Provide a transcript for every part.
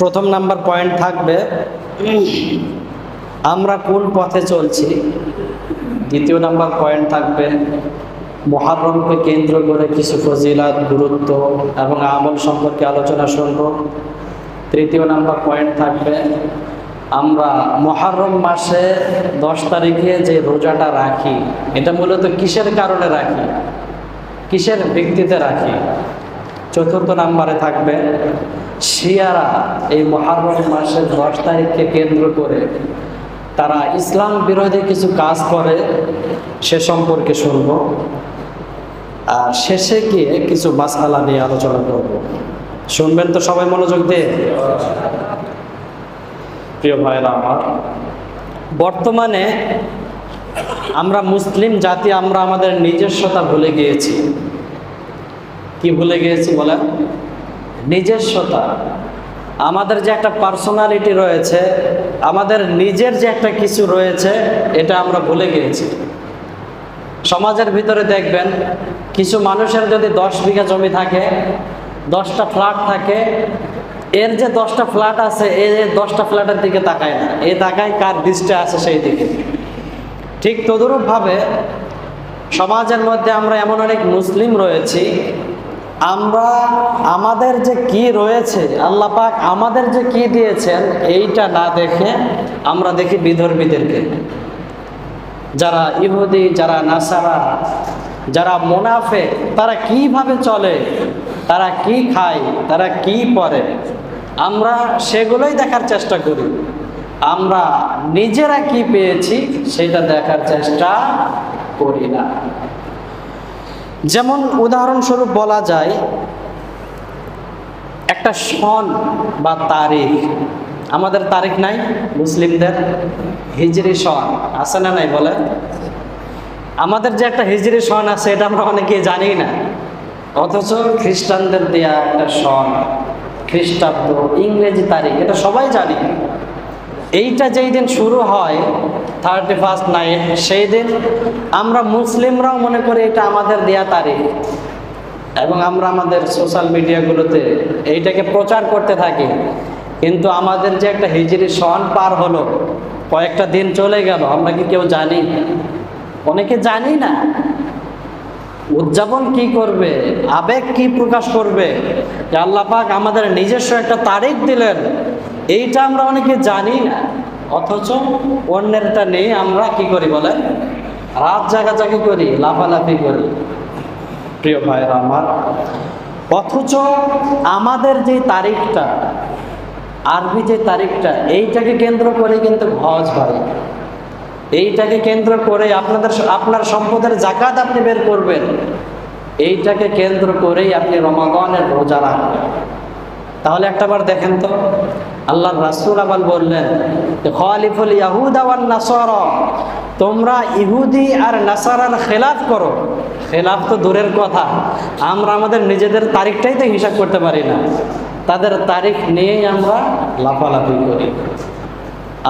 প্রথম number point থাকবে আমরা কোন পথে চলছি। দ্বিতীয় নাম্বার পয়েন্ট থাকবে মুহররমকে কেন্দ্র করে কিছু ফজিলত, গুরুত্ব এবং আমল সম্পর্কে আলোচনা শুনব। তৃতীয় নাম্বার পয়েন্ট থাকবে আমরা মুহররম মাসে 10 তারিখে যে রোজাটা রাখি এটা মূলত কিসের কারণে রাখি, কিসের ভিত্তিতে রাখি। চতুর্থ নাম্বারে থাকবে শিয়ারা এই মুহররম মাসের 10 তারিখকে কেন্দ্র করে তারা ইসলাম বিরোধী কিছু কাজ করে, সে সম্পর্কে শুনব। আর শেষে গিয়ে কিছু মাসআলা নিয়ে আলোচনা করব। শুনবেন তো সবাই মনোযোগ দিয়ে? প্রিয় ভাইরা আমার, বর্তমানে আমরা মুসলিম জাতি আমরা আমাদের নিজস্বতা ভুলে গিয়েছি। কি ভুলে গিয়েছি বলেন? নিজস্বতা। আমাদের যে একটা পার্সোনালিটি রয়েছে, আমাদের নিজের যে একটা কিছু রয়েছে, এটা আমরা ভুলে গিয়েছি। সমাজের ভিতরে দেখবেন কিছু মানুষের যদি 10 বিঘা জমি থাকে, 10টা ফ্ল্যাট থাকে, এর যে 10টা ফ্ল্যাট আছে এই 10টা ফ্ল্যাটের দিকে তাকায় না, এই তাকায় কার দৃষ্টি আছে সেই দিকে। ঠিক তদরূপভাবে সমাজের মধ্যে আমরা এমন অনেক মুসলিম রয়েছি, আমরা আমাদের যে কি রয়েছে, আল্লাহ পাক আমাদের যে কি দিয়েছেন এইটা না দেখে আমরা দেখি বিধর্মীদেরকে, যারা ইহুদি, যারা নাসারা, যারা মুনাফিক, তারা কিভাবে চলে, তারা কি খায়, তারা কি পরে, আমরা সেগুলোই দেখার চেষ্টা করি। আমরা নিজেরা কি পেয়েছি সেটা দেখার চেষ্টা করি না। যেমন উদাহরণস্বরূপ বলা যায় একটা সন বা তারিখ, আমাদের তারিখ নাই মুসলিমদের, হিজরি সন আছে না নাই বলে? আমাদের যে একটা হিজরি সন আছে এটা আমরা অনেকেই জানি না, অথচ খ্রিস্টানদের দেয়া একটা সন, খ্রিস্টাব্দ, ইংরেজি তারিখ, এটা সবাই জানি। এইটা যেই দিন শুরু হয় 31 নাইট, সেই দিন আমরা মুসলিমরাও মনে করি এটা আমাদের দেয়া তারিখ, এবং আমরা আমাদের সোশ্যাল মিডিয়াগুলোতে এইটাকে প্রচার করতে থাকি। কিন্তু আমাদের যে একটা হিজরি সন পার হলো, কয়েকটা দিন চলে গেল, আমরা কি কেউ জানি? অনেকে জানি না। উদযাপন কি করবে, আবেগ কি প্রকাশ করবে যে আল্লাহ পাক আমাদের নিজস্ব একটা তারিখ দিলেন, এইটা আমরা অনেকে জানি না। অথচ অন্যেরটা নিয়ে আমরা কি করি বলেন? রাত জাগাজাগি করি, লাফালাফি করি। প্রিয় ভাইরা আমার, অথচ আমাদের যে তারিখটা, আরবি যে তারিখটা, এইটাকে কেন্দ্র করে কিন্তু হজ হয়। এইটাকে কেন্দ্র করে আপনার সম্পদের যাকাত আপনি বের করবেন, এইটাকে কেন্দ্র করেই আপনি রমাদানের রোজা রাখবেন। তাহলে একটাবার দেখেন তো, আল্লাহর রাসূল আবার বললেন খালিফুল ইয়াহুদা ওয়ান নাসারা, তোমরা ইহুদি আর নাসারার খেলাফ করো। খেলাফ তো দূরের কথা, আমরা আমাদের নিজেদের তারিখটাই তো হিসাব করতে পারি না, তাদের তারিখ নিয়েই আমরা লাফালাফি করি।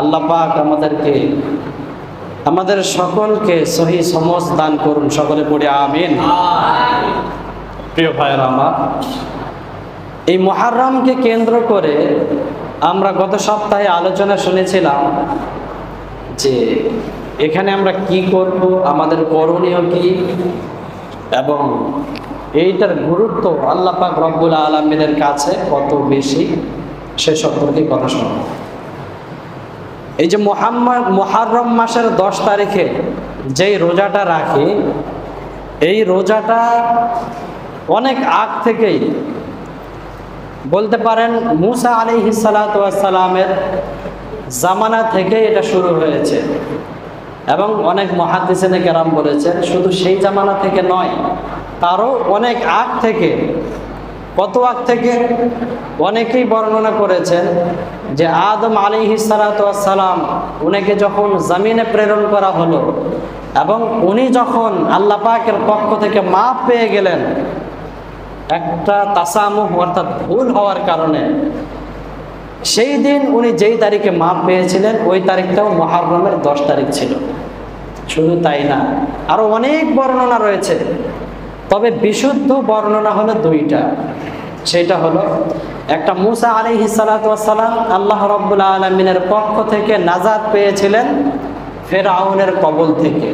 আল্লাহ পাক আমাদের সকলকে সহি সমঝ দান করুন, সকলে পড়ে আমিন। প্রিয় ভাইয়েরা আমার, এই মুহররমকে কেন্দ্র করে আমরা গত সপ্তাহে আলোচনা শুনেছিলাম যে এখানে আমরা কি করব, আমাদের করণীয় কি, এবং এইটার গুরুত্ব আল্লাহ পাক রব্বুল আলামিনের কাছে কত বেশি, সে সম্পর্কে কথা শুনব। এই যে মুহররম মাসের 10 তারিখে যেই রোজাটা রাখি, এই রোজাটা অনেক আগ থেকেই বলতে পারেন মুসা আলাইহিস সালাতু ওয়াস সালামের জামানা থেকে এটা শুরু হয়েছে, এবং অনেক মুহাদ্দিসিনে কেরাম বলেছেন শুধু সেই জামানা থেকে নয়, তারও অনেক আগ থেকে। কত আগ থেকে? অনেকেই বর্ণনা করেছেন যে আদম আলাইহিস সালাতু ওয়াস সালাম, উনাকে যখন জমিনে প্রেরণ করা হলো এবং উনি যখন আল্লাহ পাকের পক্ষ থেকে মাফ পেয়ে গেলেন, একটা তাসামুহ অর্থাৎ ভুল হওয়ার কারণে, সেই দিন উনি যেই তারিখে মাফ পেয়েছিলেন ওই তারিখটাও মুহররমের 10 তারিখ ছিল। শুধু তাই না, আরো অনেক বর্ণনা রয়েছে, তবে বিশুদ্ধ বর্ণনা হলো দুইটা। সেটা হলো একটা মুসা আলাইহিস সালাতু ওয়াস সালাম আল্লাহ রাব্বুল আলামিনের পক্ষ থেকে নাজাত পেয়েছিলেন ফেরাউনের কবল থেকে,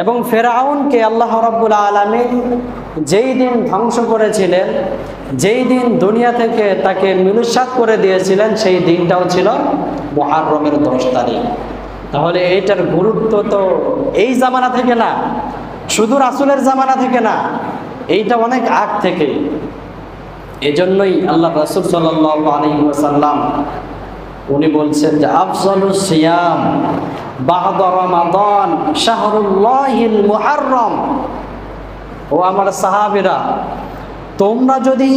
এবং ফেরাউনকে আল্লাহ রাব্বুল আলামিন যেই দিন ধ্বংস করেছিলেন, যেই দিন দুনিয়া থেকে তাকে মিলুসাত করে দিয়েছিলেন, সেই দিনটাও ছিল মুহররমের 10 তারিখ। তাহলে এইটার গুরুত্ব তো এই জামানা থেকে না, শুধু রাসূলের জামানা থেকে না, এইটা অনেক আগ থেকে। এজন্যই আল্লাহ রাসূল সাল্লাল্লাহু আলাইহি ওয়াসাল্লাম উনি বলছেন যে আফজালুস সিয়াম বা'দা রমাদান শাহরুল্লাহিল মুহররম। ও আমার সাহাবীরা, তোমরা যদি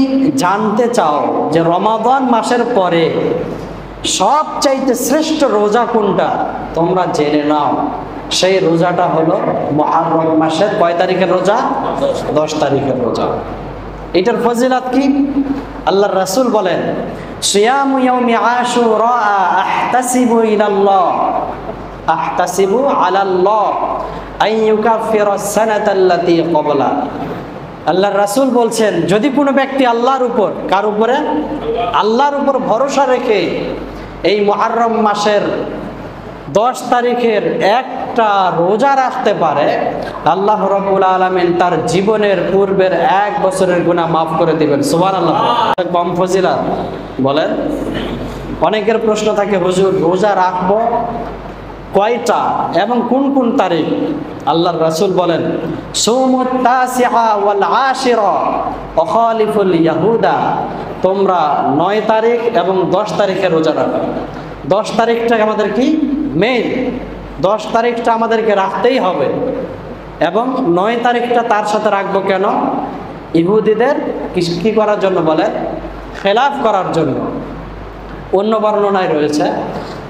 জানতে চাও যে রমাদান মাসের পরে সবচাইতে শ্রেষ্ঠ রোজা কোনটা, তোমরা জেনে নাও সেই রোজাটা হলো মুহররম মাসের কয় তারিখের রোজা? 10 তারিখের রোজা। এটার ফজিলত কি? আল্লাহর রাসূল বলেন, সিয়ামু ইয়াউমি আশুরা আহতাসিবু ইলাল্লাহ আহতাসিবু আলাল্লাহ আন ইউকাফিরাস সানাতাল্লাতী ক্বাবলা। আল্লাহর রাসূল বলছেন, যদি কোনো ব্যক্তি আল্লাহর উপর, কার উপরে? আল্লাহর উপর ভরসা রেখে এই মুহররম মাসের 10 তারিখের একটা রোজা রাখতে পারে, আল্লাহ রাব্বুল আলামিন তার জীবনের পূর্বের 1 বছরের গুনাহ মাফ করে দিবেন। সুবহানাল্লাহ। কম ফজিলত বলেন? অনেকের প্রশ্ন থাকে, হুজুর রোজা রাখবো কয়টা এবং কোন কোন তারিখ? আল্লাহর রাসূল বলেন, সুমুত তাসিআ ওয়াল আশিরা ওয়া খালিফুল ইয়াহুদা। তোমরা 9 তারিখ এবং 10 তারিখে রোজা রাখো। 10 তারিখটা আমাদের কি মেইন, 10 তারিখটা আমাদেরকে রাখতেই হবে। এবং 9 তারিখটা তার সাথে রাখবো কেন? ইহুদিদের কি করার জন্য বলে? খেলাফ করার জন্য। অন্য বর্ণনায় রয়েছে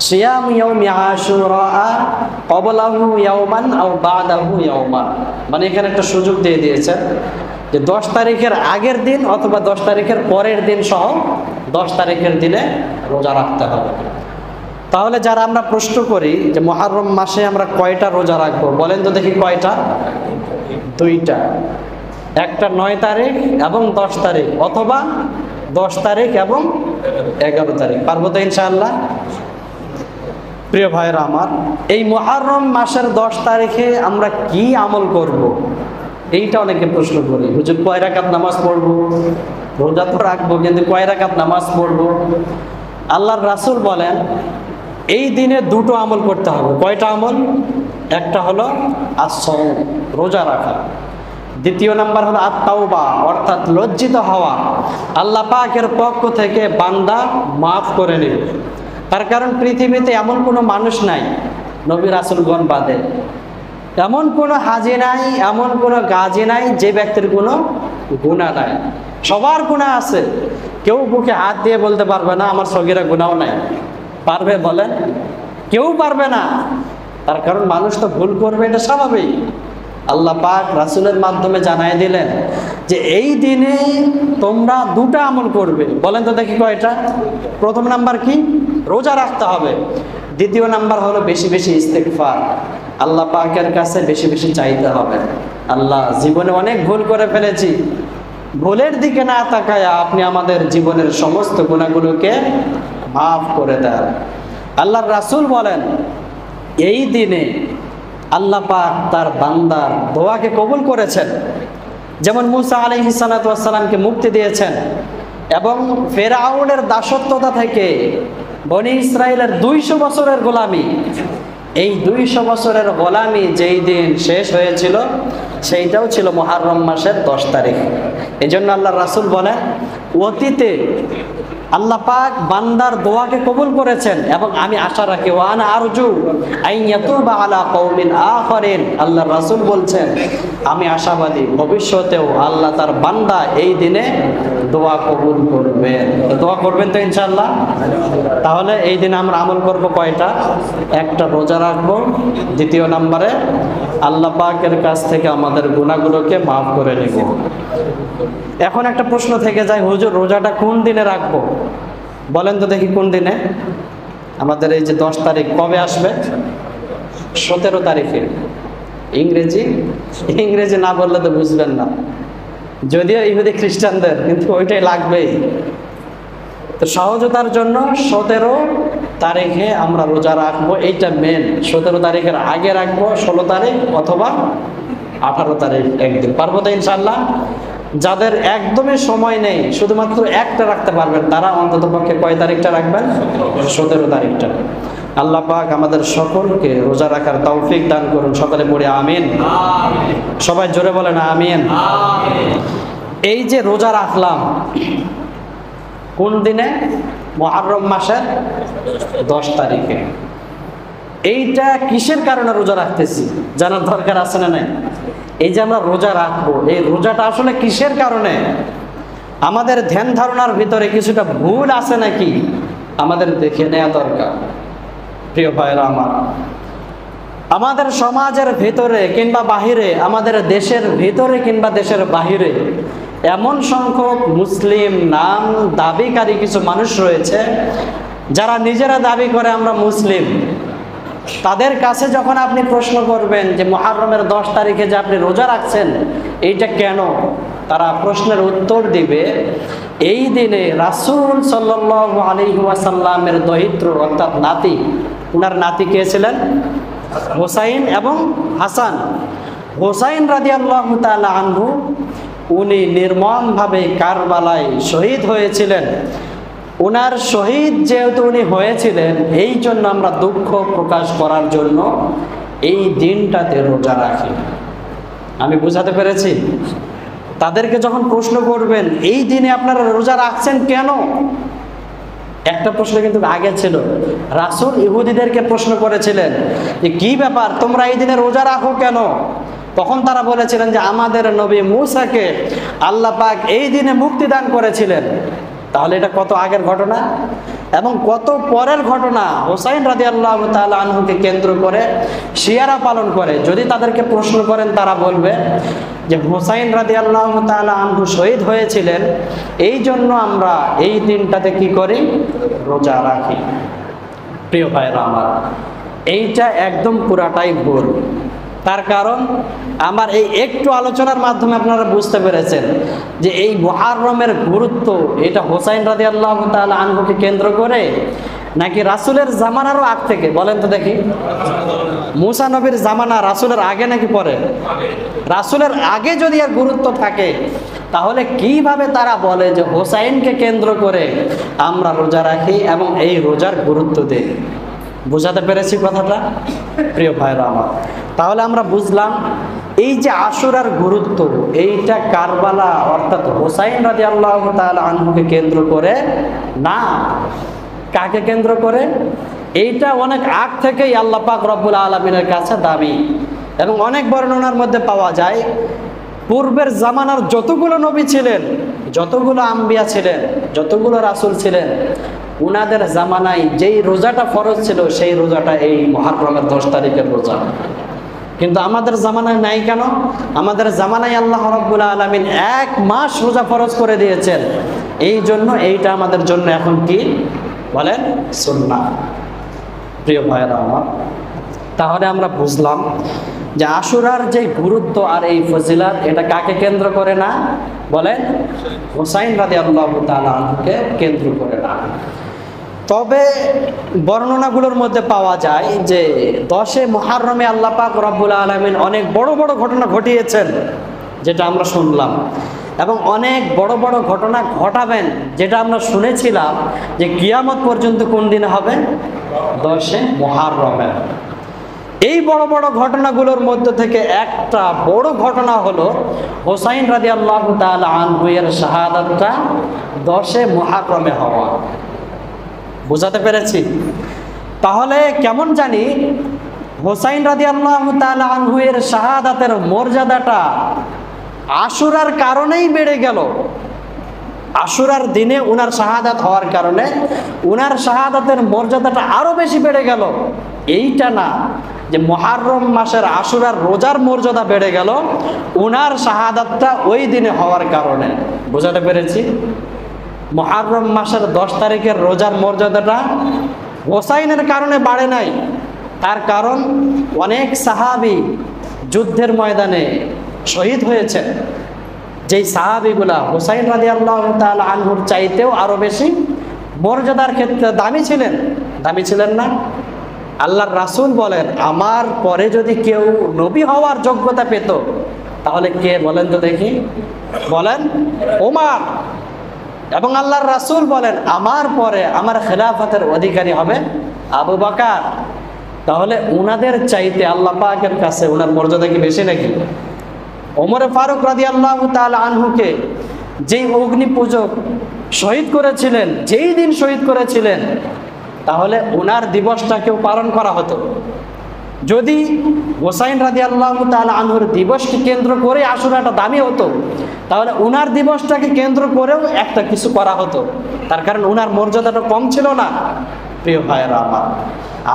সিয়াম ইয়াউমি আশুরা ক্বাবলাহু ইয়াওমান আও বা'দাহু ইয়াওমান, মানে এখানে একটা সুযোগ দিয়ে দিয়েছে যে 10 তারিখের আগের দিন অথবা 10 তারিখের পরের দিন সহ 10 তারিখের দিনে রোজা রাখতে হবে। তাহলে যারা আমরা প্রশ্ন করি যে মুহররম মাসে আমরা কয়টা রোজা রাখবো, বলেন তো দেখি কয়টা? 2টা। একটা 9 তারিখ এবং 10 তারিখ, অথবা 10 তারিখ এবং 11 তারিখ। পারবো তো ইনশাআল্লাহ? প্রিয় ভাইরা আমার, এই মুহররম মাসের 10 তারিখে আমরা কি আমল করব, এইটা অনেকে প্রশ্ন করি। হুজুর কয় রাকাত নামাজ পড়বো? রোজা তো রাখবো, কিন্তু কয় রাকাত নামাজ পড়বো? আল্লাহর রাসূল বলেন, এই দিনে 2টো আমল করতে হবে। কয়টা আমল? একটা হলো আস-সাওম, রোজা রাখা। দ্বিতীয় নাম্বার হলো আত-তাওবা, অর্থাৎ লজ্জিত হওয়া, আল্লাহ পাকের পক্ষ থেকে বান্দা মাফ করে নেবে। তার কারণ পৃথিবীতে এমন কোনো মানুষ নাই, নবী রাসূলগণ বাদে, এমন কোনো হাজি নাই, এমন কোনো গাজী নাই যে ব্যক্তির কোনো গুনাহ নাই। সবার গুনাহ আছে। কেউ বুকে হাত দিয়ে বলতে পারবে না আমার সগীরা গুনাহও নাই। পারবে বলেন? কেউ পারবে না। তার কারণ মানুষ তো ভুল করবে, এটা স্বাভাবিক। আল্লাহ পাক রাসূলের মাধ্যমে জানাই দিলেন যে এই দিনে তোমরা 2টা আমল করবে। বলেন তো দেখি কয়টা? প্রথম নাম্বার কি? রোজা রাখতে হবে। দ্বিতীয় নাম্বার হলো বেশি বেশি ইস্তেগফার, আল্লাহ পাকের কাছে বেশি বেশি চাইতে হবে। আল্লাহ, জীবনে অনেক ভুল করে ফেলেছি, ভুলের দিকে না তাকায়া আপনি আমাদের জীবনের সমস্ত গুনাহগুলোকে মাফ করে দেন। আল্লাহর রাসূল বলেন, এই দিনে আল্লাহ পাক তার বান্দার দোয়াকে কবুল করেছেন। যেমন মুসা আলাইহিস সালাতু ওয়াস সালামকে মুক্তি দিয়েছেন এবং ফেরাউনের দাসত্বতা থেকে বনি ইসরাইলের 200 বছরের গোলামি, এই 200 বছরের গোলামি যেই দিন শেষ হয়েছিল সেইটাও ছিল মুহররম মাসের 10 তারিখ। এজন্য আল্লাহর রাসূল বলেন, অতীতে আল্লাহ পাক বান্দার দোয়াকে কবুল করেছেন এবং আমি আশা রাখি ওয়ানা আরজু আইয়াতুবা আলা কওমিন আখারিন। আল্লাহর রাসূল বলছেন, আমি আশাবাদী ভবিষ্যতেও আল্লাহ তার বান্দা এই দিনে দোয়া কবুল করবেন। দোয়া করবেন তো ইনশাআল্লাহ? তাহলে এই দিনে আমরা আমল করব কয়টা? একটা রোজা রাখবো, দ্বিতীয় নম্বরে আল্লাহ পাকের কাছ থেকে আমাদের গুনাহগুলোকে মাফ করে নেব। এখন একটা প্রশ্ন থেকে যায়, হুজুর রোজাটা কোন দিনে রাখবো? বলেন তো দেখি কোন দিনে? আমাদের এই যে 10 তারিখ কবে আসবে? 17 তারিখে। ইংরেজি না বললে তো বুঝবেন না, যদিও ইহুদি খ্রিস্টানদের, কিন্তু ওইটাই লাগবেই। তো সহজতার জন্য 17 তারিখে আমরা রোজা রাখবো, এইটা মেন। 17 তারিখের আগে রাখবো, 16 তারিখ অথবা 18 তারিখ একদিন। পারবো তো ইনশাল্লাহ? যাদের একদমই সময় নেই, শুধুমাত্র একটা রাখতে পারবেন, তারা অন্তত পক্ষে কয় তারিখটা রাখবেন? 17 তারিখটা। আল্লাহ পাক আমাদের সকলকে রোজা রাখার তৌফিক দান করুন। সকলে পড়ে আমিন। সবাই জোরে বলেন আমিন। এই যে রোজা রাখলাম কোন দিনে? মুহররম মাসের 10 তারিখে। এইটা কিসের কারণে রোজা রাখতেছি জানার দরকার আছে না নাই? এই যে আমরা রোজা রাখবো, এই রোজাটা আসলে কিসের কারণে? আমাদের ধ্যান ধারণার ভিতরে কিছুটা ভুল আছে নাকি আমাদের দেখে নেওয়া দরকার। প্রিয় ভাইরা আমার, আমাদের সমাজের ভিতরে কিংবা বাহিরে, আমাদের দেশের ভিতরে কিংবা দেশের বাহিরে এমন সংখ্যক মুসলিম নাম দাবিকারী কিছু মানুষ রয়েছে যারা নিজেরা দাবি করে আমরা মুসলিম। তাদের কাছে যখন আপনি প্রশ্ন করবেন যে মুহররমের 10 তারিখে যে আপনি রোজা রাখছেন এইটা কেন, তারা প্রশ্নের উত্তর দিবে এই দিনে রাসূল সাল্লাল্লাহু আলাইহি ওয়াসাল্লামের দহিত্র অর্থাৎ নাতি, উনার নাতি কে ছিলেন? হোসাইন এবং হাসান। হোসাইন রাদিয়াল্লাহু তাআলা আনহু উনি নির্মমভাবে কারবালায় শহীদ হয়েছিলেন। ওনার শহীদ যেহেতু উনি হয়েছিলেন, এই জন্য আমরা দুঃখ প্রকাশ করার জন্য এই দিনটাতে রোজা রাখি। আমি বুঝাতে পেরেছি? তাদেরকে যখন প্রশ্ন করবেন এই দিনে আপনারা রোজা রাখছেন কেন, একটা প্রশ্ন কিন্তু আগে ছিল। রাসূল ইহুদিদেরকে প্রশ্ন করেছিলেন যে কি ব্যাপার, তোমরা এই দিনে রোজা রাখো কেন? তখন তারা বলেছিলেন যে আমাদের নবী মূসাকে আল্লাহ পাক এই দিনে মুক্তি দান করেছিলেন। তাহলে এটা কত আগের ঘটনা এবং কত পরের ঘটনা। হোসাইন রাদিয়াল্লাহু তাআলা আনহুকে কেন্দ্র করে শিয়ারা পালন করে। যদি তাদেরকে প্রশ্ন করেন তারা বলবে যে হোসাইন রাদিয়াল্লাহু তাআলা আনহু শহীদ হয়েছিলেন, এই জন্য আমরা এই দিনটাতে কি করি? রোজা রাখি। প্রিয় ভাইরা আমার, এইটা একদম পুরাটাই ভুল। তার কারণ আমার এই একটু আলোচনার মাধ্যমে আপনারা বুঝতে পেরেছেন যে এই মুহররমের গুরুত্ব এটা হোসাইন রাদিয়াল্লাহু তাআলা আনহুকে কেন্দ্র করে নাকি রাসূলের জামানারও আগ থেকে? বলেন তো দেখি। মুসা নবীর জামানা রাসূলের আগে নাকি পরে? রাসূলের আগে যদি এর গুরুত্ব থাকে তাহলে কিভাবে তারা বলে যে হোসাইনকে কেন্দ্র করে আমরা রোজা রাখি এবং এই রোজার গুরুত্ব দেই? বুঝাতে পেরেছি কথাটা? প্রিয় ভাইরা আমার, তাহলে আমরা বুঝলাম এই যে আশুরার গুরুত্ব এইটা কারবালা অর্থাৎ হোসাইন রাদিয়াল্লাহু তাআলা আনহুকে কেন্দ্র করে না। কাকে কেন্দ্র করে? এইটা অনেক আগ থেকেই আল্লাহ পাক রব্বুল আলামিনের কাছে দাবি এবং অনেক বর্ণনার মধ্যে পাওয়া যায় পূর্বের জামানার যতগুলো নবী ছিলেন, যতগুলো আম্বিয়া ছিলেন, যতগুলো রাসূল ছিলেন, উনাদের জামানায় যেই রোজাটা ফরজ ছিল সেই রোজাটা এই মুহররমের 10 তারিখের রোজা। কিন্তু আমাদের জামানায় নাই কেন? আমাদের জামানায় আল্লাহ রাব্বুল আলামিন 1 মাস রোজা ফরজ করে দিয়েছেন। এই জন্য এইটা আমাদের জন্য এখন কি বলেন? সুন্নাহ। প্রিয় ভাইরা আমার, তাহলে আমরা বুঝলাম যে আশুরার যে গুরুত্ব আর এই ফজিলত এটা কাকে কেন্দ্র করে না? বলেন, হোসাইন রাদিয়াল্লাহু তাআলা আনহুকে কেন্দ্র করে না। তবে বর্ণনাগুলোর মধ্যে পাওয়া যায় যে 10 মুহররমে আল্লাহ পাক রব্বুল আলামিন অনেক বড় বড় ঘটনা ঘটিয়েছেন, যেটা আমরা শুনলাম, এবং অনেক বড় বড় ঘটনা ঘটাবেন, যেটা আমরা শুনেছিলাম যে কিয়ামত পর্যন্ত কোন দিনে হবে? 10 মুহররমে। এই বড় বড় ঘটনাগুলোর মধ্যে থেকে একটা বড় ঘটনা হলো হোসাইন রাদিয়াল্লাহু তাআলা আনহু এর শাহাদাতটা 10 মুহররমে হওয়া। বুঝাতে পেরেছি? তাহলে কেমন জানি হোসাইন রাদিয়াল্লাহু তাআলা আনহু এর শাহাদাতের মর্যাদাটা আশুরার কারণেই বেড়ে গেল। আশুরার দিনে উনার শাহাদাত হওয়ার কারণে উনার শাহাদাতের মর্যাদাটা আরো বেশি বেড়ে গেল। এইটা না যে মুহররম মাসের আশুরার রোজার মর্যাদা বেড়ে গেল উনার শাহাদাতটা ওই দিনে হওয়ার কারণে। বুঝাতে পেরেছি? মুহররম মাসের 10 তারিখের রোজার মর্যাদাটা হোসাইনের কারণে বাড়ে নাই। তার কারণ অনেক সাহাবী যুদ্ধের ময়দানে শহীদ হয়েছে, যেই সাহাবীগুলা হোসাইন রাদিয়াল্লাহু তাআলা আনহুর চাইতেও আরো বেশি মর্যাদার ক্ষেত্রে দামি ছিলেন, দামি ছিলেন না? আল্লাহর রাসূল বলেন, আমার পরে যদি কেউ নবী হওয়ার যোগ্যতা পেত তাহলে কে বলেন তো দেখি? বলেন ওমর। এবং আল্লাহর রাসূল বলেন, আমার পরে আমার খেলাফতের অধিকারী হবে আবু বকর। তাহলে উনাদের চাইতে আল্লাহ পাকের কাছে উনার মর্যাদা কি বেশি নাকি? ওমর ফারুক রাদিয়াল্লাহু তাআলা আনহুকে যেই অগ্নি পূজক শহীদ করেছিলেন, যেই দিন শহীদ করেছিলেন, তাহলে উনার দিবসটাকেও পালন করা হতো। যদি হোসাইন রাদিয়াল্লাহু তাআলা আনহুর দিবসকে কেন্দ্র করে আশুরাটা দামি হতো, তাহলে উনার দিবসটাকে কেন্দ্র করেও একটা কিছু করা হতো। তার কারণ উনার মর্যাদাটা কম ছিল না। প্রিয় ভাইয়েরা আমার,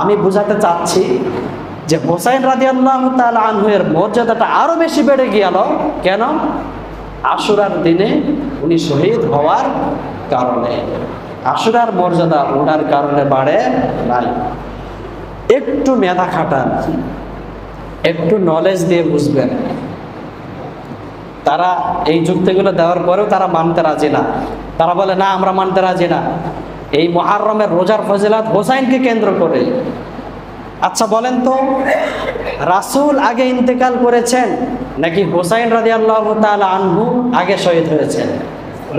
আমি বুঝাতে চাচ্ছি যে হোসাইন রাদিয়াল্লাহু তাআলা আনহুর মর্যাদাটা আরো বেশি বেড়ে গেল। কেন? আশুরার দিনে উনি শহীদ হওয়ার কারণে। আশুরার মর্যাদা ওনার কারণে বাড়ে নাই। একটু মেধা খাটান, একটু নলেজ দিয়ে বুঝবেন। তারা এই যুক্তিগুলো দেওয়ার পরেও তারা মানতে রাজি না। তারা বলে, না আমরা মানতে রাজি না। এই মুহররমের রোজার ফজিলত হোসাইনকে কেন্দ্র করে। আচ্ছা বলেন তো, রাসূল আগে ইন্তেকাল করেছেন নাকি হোসাইন রাদিয়াল্লাহু তাআলা আনহু আগে শহীদ হয়েছেন?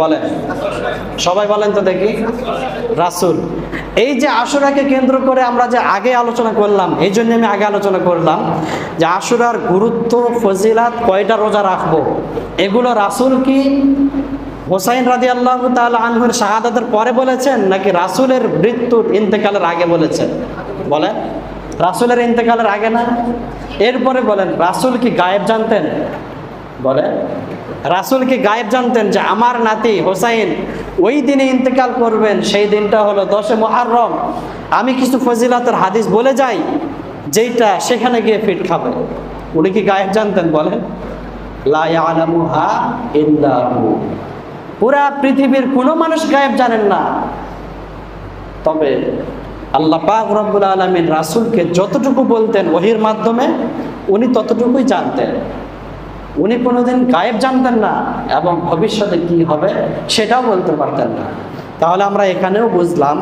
বলেন, সবাই বলেন তো দেখি। রাসূল। এই যে আশুরাকে কেন্দ্র করে আমরা যে আগে আলোচনা করলাম, এই জন্য আমি আগে আলোচনা করলাম যে আশুরার গুরুত্ব, ফজিলাত, কয়টা রোজা রাখবো, এগুলো রাসূল কি হোসাইন রাদিয়াল্লাহু তাআলা আনহুর শাহাদাতের পরে বলেছেন নাকি রাসূলের মৃত্যুর ইন্তেকালের আগে বলেছেন? বলেন, রাসূলের ইন্তেকালের আগে না? এরপরে বলেন, রাসূল কি গায়েব জানতেন? বলেন, রাসূল কি গায়েব জানতেন যে আমার নাতি হোসাইন ওই দিনে ইন্তেকাল করবেন? সেই দিনটা হলো 10 মুহররম। আমি কিছু ফজিলাতের হাদিস বলে যাই যেটা সেখানে গিয়ে ফিট খাবে। উনি কি গায়েব জানতেন? বলেন, লা ইয়ালামুহা ইল্লা হু। পুরা পৃথিবীর কোনো মানুষ গায়েব জানেন না। তবে আল্লাহ পাক রব্বুল আলামিন রাসূলকে যতটুকু বলতেন ওহীর মাধ্যমে, উনি ততটুকুই জানতেন। উনি কোনোদিন গায়েব জানতেন না এবং ভবিষ্যতে কি হবে সেটাও বলতে পারতেন না। তাহলে আমরা এখানেও বুঝলাম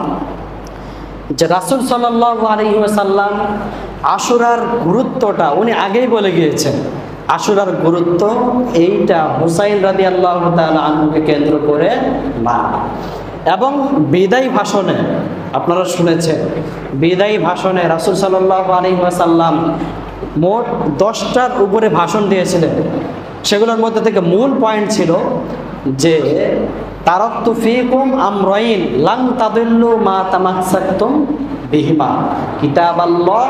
যে রাসূল সাল্লাল্লাহু আলাইহি ওয়াসাল্লাম আশুরার গুরুত্বটা উনি আগেই বলে গিয়েছেন। আশুরার গুরুত্ব এইটা হুসাইন রাদিয়াল্লাহু তাআলা আনহুকে কেন্দ্র করে না। এবং বিদায়ী ভাষণে আপনারা শুনেছেন, বিদায়ী ভাষণে রাসূল সাল্লাল্লাহু আলাইহি ওয়াসাল্লাম মোট 10টার উপরে ভাষণ দিয়েছিলেন। সেগুলোর মধ্যে থেকে মূল পয়েন্ট ছিল যে তারাকতু ফীকুম আমরাইন লান তাদিল্লু মা তামাসসাকতুম বিহিমা, কিতাবাল্লাহ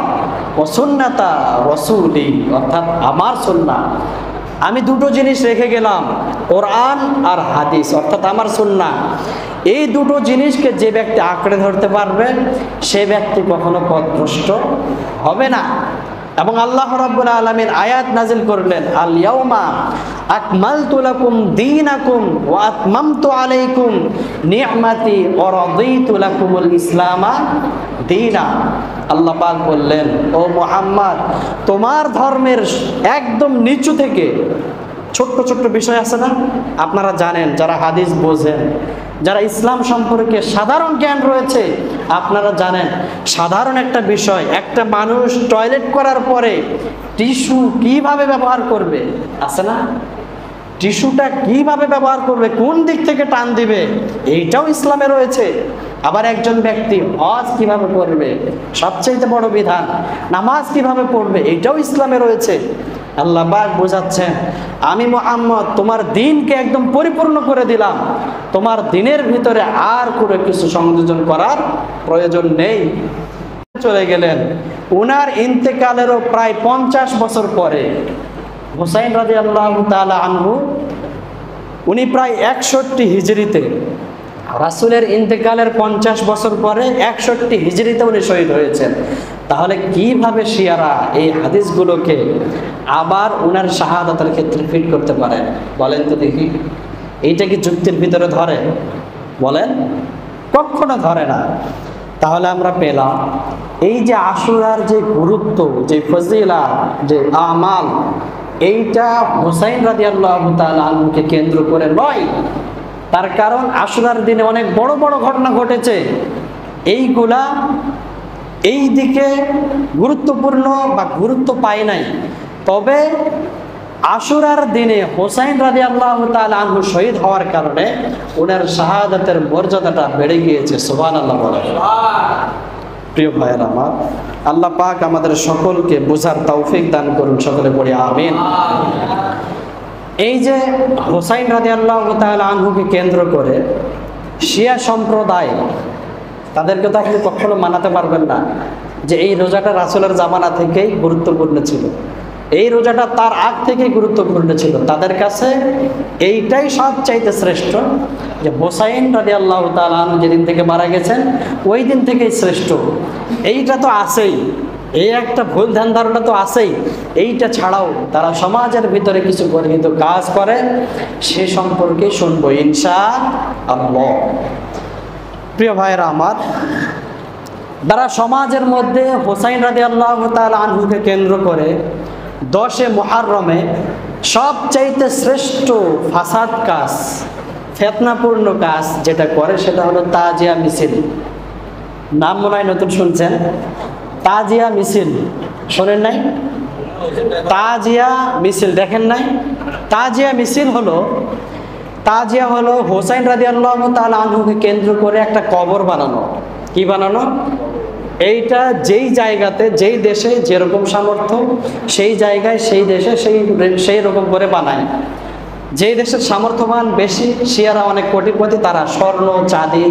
ওয়া সুন্নাতা রাসূলি, অর্থাৎ আমার সুন্নাহ। আমি দুটো জিনিস রেখে গেলাম, কোরআন আর হাদিস, অর্থাৎ আমার সুন্নাহ। এই দুটো জিনিসকে যে ব্যক্তি আঁকড়ে ধরতে পারবে সে ব্যক্তি কখনো পথভ্রষ্ট হবে না। এবং আল্লাহ রাব্বুল আলামিন আয়াত নাজিল করলেন, আল ইয়াউমা আকমালতু লাকুম দীনাকুম ওয়া আতমামতু আলাইকুম নি'মাতি ওয়া রাদিতু লাকুমুল ইসলামা দীনা। আল্লাহ পাক বললেন, ও মুহাম্মদ, তোমার ধর্মের একদম নিচু থেকে ছোট্ট ছোট্ট বিষয় আছে না, আপনারা জানেন, যারা হাদিস বোঝেন, যারা ইসলাম সম্পর্কে সাধারণ জ্ঞান রয়েছে, আপনারা জানেন সাধারণ একটা বিষয়, একটা মানুষ টয়লেট করার পরে টিস্যু কিভাবে ব্যবহার করবে, আছে না? টিস্যুটা কিভাবে ব্যবহার করবে, কোন দিক থেকে টান দিবে, এইটাও ইসলামে রয়েছে। আবার একজন ব্যক্তি হজ কিভাবে করবে, সবচেয়ে বড় বিধান, নামাজ কিভাবে পড়বে, এইটাও ইসলামে রয়েছে। আল্লাহ পাক বোঝাচ্ছেন, আমি মুহাম্মদ তোমার দ্বীনকে একদম পরিপূর্ণ করে দিলাম, তোমার দ্বীনের ভিতরে আর কোনো কিছু সংযোজন করার প্রয়োজন নেই। চলে গেলেন। উনার ইন্তেকালেরও প্রায় 50 বছর পরে হুসাইন রাদিয়াল্লাহু তাআলা আনহু, উনি প্রায় 61 হিজরিতে, রাসূলের ইন্তেকালের 50 বছর পরে 61 হিজরিতে উনি শহীদ হয়েছেন। তাহলে কিভাবে শিয়ারা এই হাদিসগুলোকে আবার উনার শাহাদাতের ক্ষেত্রে ফিট করতে পারে বলেন তো দেখি? এইটা কি যুক্তির ভিতরে ধরে? বলেন, কখনো ধরে না। তাহলে আমরা পেলাম এই যে আশুরার যে গুরুত্ব, যে ফজিলাত, যে আমাল, এইটা হুসাইন রাদিয়াল্লাহু তাআলা আনহুকে কেন্দ্র করে নয়, তার কারণ আশুরার দিনে অনেক বড় বড় ঘটনা ঘটেছে, এইগুলা এই দিকে গুরুত্বপূর্ণ বা গুরুত্ব পায় নাই। তবে আশুরার দিনে হোসাইন রাদিয়াল্লাহু তাআলা আনহু শহীদ হওয়ার কারণে ওনার শাহাদাতের মর্যাদাটা বেড়ে গিয়েছে। সুবহানাল্লাহ বলেন। প্রিয় ভাইয়েরা আমার, আল্লাহ পাক আমাদের সকলকে বোঝার তৌফিক দান করুন, সকলে পড়ি আমিন। এই যে হোসাইন রাদিয়াল্লাহু তাআলা আনহুকে কেন্দ্র করে শিয়া সম্প্রদায়, তাদেরকে তো আপনি কখনো মানাতে পারবেন না যে এই রোজাটা রাসূলের জামানা থেকেই গুরুত্বপূর্ণ ছিল, এই রোজাটা তার আগ থেকেই গুরুত্বপূর্ণ ছিল। তাদের কাছে এইটাই সবচাইতে শ্রেষ্ঠ যে হোসাইন রাদিয়াল্লাহু তাআলা আনহু যেদিন থেকে মারা গেছেন ওই দিন থেকেই শ্রেষ্ঠ। এইটা তো আছেই, এই একটা ভুল ধ্যান ধারণা তো আছেই। এইটা ছাড়াও তারা সমাজের ভিতরে কিছু গর্হিত কাজ করে, সে সম্পর্কে শুনবো ইনশাআল্লাহ। প্রিয় ভাইয়েরা আমার, তারা সমাজের মধ্যে হোসাইন রাদিয়াল্লাহু তাআলা আনহুকে কেন্দ্র করে 10 মুহররমে সবচাইতে শ্রেষ্ঠ ফাসাদ কাজ, ফিতনাপূর্ণ কাজ যেটা করে সেটা হলো তাজিয়া মিছিল। নাম মনে হয় নতুন শুনছেন, তাজিয়া মিছিল শোনেন নাই? তাজিয়া মিছিল দেখেন নাই? তাজিয়া মিছিল হলো, তাজিয়া হলো হোসাইন রাদিয়াল্লাহু তাআলা আনহুকে কেন্দ্র করে একটা কবর বানানো। কি বানানো? এইটা যেই জায়গাতে যেই দেশে যেরকম সামর্থ্য সেই জায়গায় সেই দেশে সেই রকম করে বানায়। যেই দেশের সামর্থ্যবান বেশি, শিয়ারা অনেক কোটিপতি, তারা স্বর্ণ চাঁদি